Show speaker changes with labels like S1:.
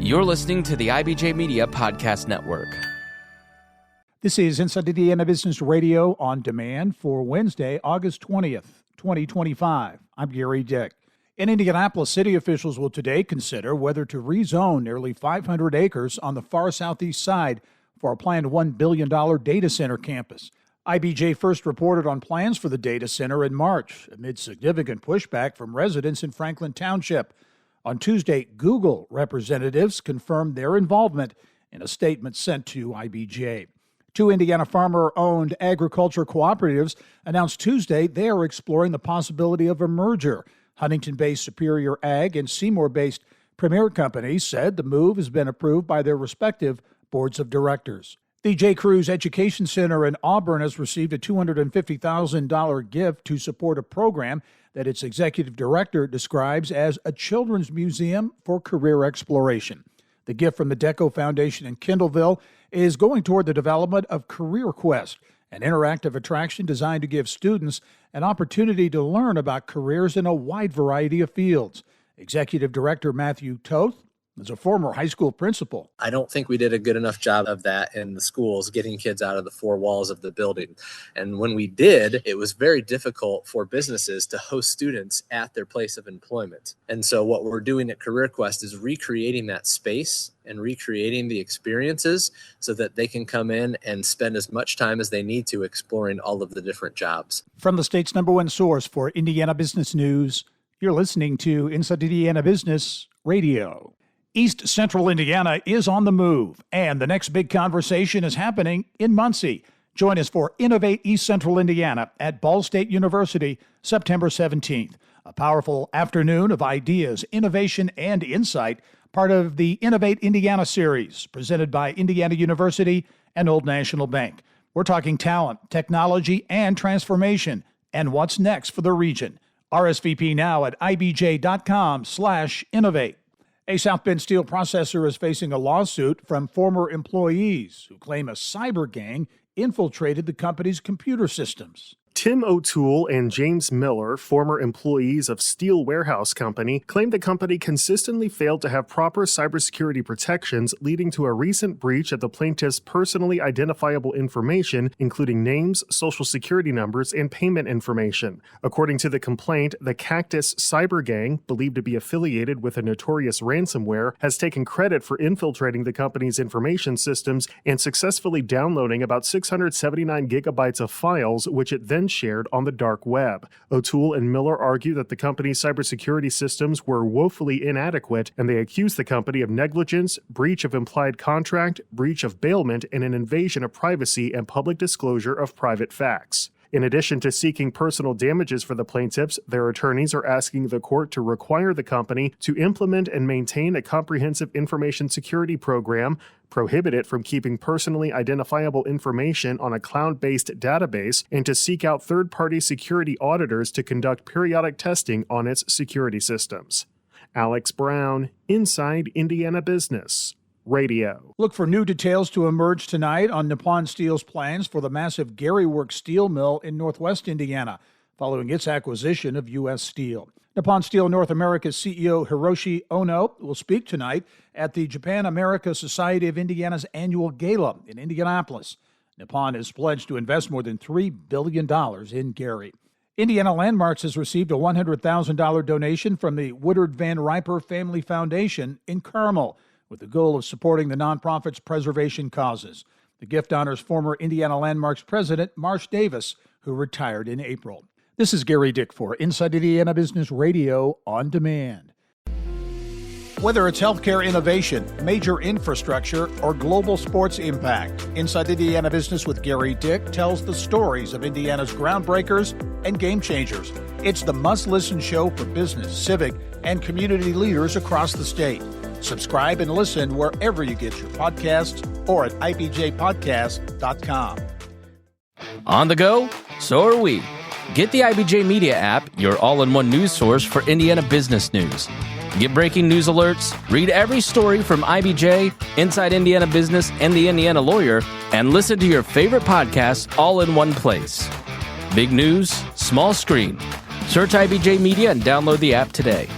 S1: You're listening to the IBJ Media Podcast Network.
S2: This is Inside Indiana Business Radio on demand for Wednesday, August 20th, 2025. I'm Gary Dick. In Indianapolis, city officials will today consider whether to rezone nearly 500 acres on the far southeast side for a planned $1 billion data center campus. IBJ first reported on plans for the data center in March, amid significant pushback from residents in Franklin Township. On Tuesday, Google representatives confirmed their involvement in a statement sent to IBJ. Two Indiana farmer-owned agriculture cooperatives announced Tuesday they are exploring the possibility of a merger. Huntington-based Superior Ag and Seymour-based Premier Company said the move has been approved by their respective boards of directors. The J. Cruz Education Center in Auburn has received a $250,000 gift to support a program that its executive director describes as a children's museum for career exploration. The gift from the Deco Foundation in Kendallville is going toward the development of Career Quest, an interactive attraction designed to give students an opportunity to learn about careers in a wide variety of fields. Executive Director Matthew Toth is a former high school principal.
S3: I don't think we did a good enough job of that in the schools, getting kids out of the four walls of the building. And when we did, it was very difficult for businesses to host students at their place of employment. And so what we're doing at Career Quest is recreating that space and recreating the experiences so that they can come in and spend as much time as they need to exploring all of the different jobs.
S2: From the state's #1 source for Indiana business news, you're listening to Inside Indiana Business Radio. East Central Indiana is on the move, and the next big conversation is happening in Muncie. Join us for Innovate East Central Indiana at Ball State University, September 17th. A powerful afternoon of ideas, innovation, and insight, part of the Innovate Indiana series, presented by Indiana University and Old National Bank. We're talking talent, technology, and transformation, and what's next for the region. RSVP now at ibj.com/innovate. A South Bend steel processor is facing a lawsuit from former employees who claim a cyber gang infiltrated the company's computer systems.
S4: Tim O'Toole and James Miller, former employees of Steel Warehouse Company, claimed the company consistently failed to have proper cybersecurity protections, leading to a recent breach of the plaintiff's personally identifiable information, including names, social security numbers, and payment information. According to the complaint, the Cactus Cyber Gang, believed to be affiliated with a notorious ransomware, has taken credit for infiltrating the company's information systems and successfully downloading about 679 gigabytes of files, which it then shared on the dark web. O'Toole and Miller argue that the company's cybersecurity systems were woefully inadequate, and they accuse the company of negligence, breach of implied contract, breach of bailment, and an invasion of privacy and public disclosure of private facts. In addition to seeking personal damages for the plaintiffs, their attorneys are asking the court to require the company to implement and maintain a comprehensive information security program, prohibit it from keeping personally identifiable information on a cloud-based database, and to seek out third-party security auditors to conduct periodic testing on its security systems. Alex Brown, Inside Indiana Business Radio.
S2: Look for new details to emerge tonight on Nippon Steel's plans for the massive Gary Works steel mill in northwest Indiana, following its acquisition of U.S. Steel. Nippon Steel North America's CEO Hiroshi Ono will speak tonight at the Japan America Society of Indiana's annual gala in Indianapolis. Nippon has pledged to invest more than $3 billion in Gary. Indiana Landmarks has received a $100,000 donation from the Woodard Van Riper Family Foundation in Carmel, with the goal of supporting the nonprofit's preservation causes. The gift honors former Indiana Landmarks president Marsh Davis, who retired in April. This is Gary Dick for Inside Indiana Business Radio on Demand. Whether it's healthcare innovation, major infrastructure, or global sports impact, Inside Indiana Business with Gary Dick tells the stories of Indiana's groundbreakers and game changers. It's the must-listen show for business, civic, and community leaders across the state. Subscribe and listen wherever you get your podcasts or at ibjpodcast.com.
S1: On the go? So are we. Get the IBJ Media app, your all-in-one news source for Indiana business news. Get breaking news alerts, read every story from IBJ, Inside Indiana Business, and the Indiana Lawyer, and listen to your favorite podcasts all in one place. Big news, small screen. Search IBJ Media and download the app today.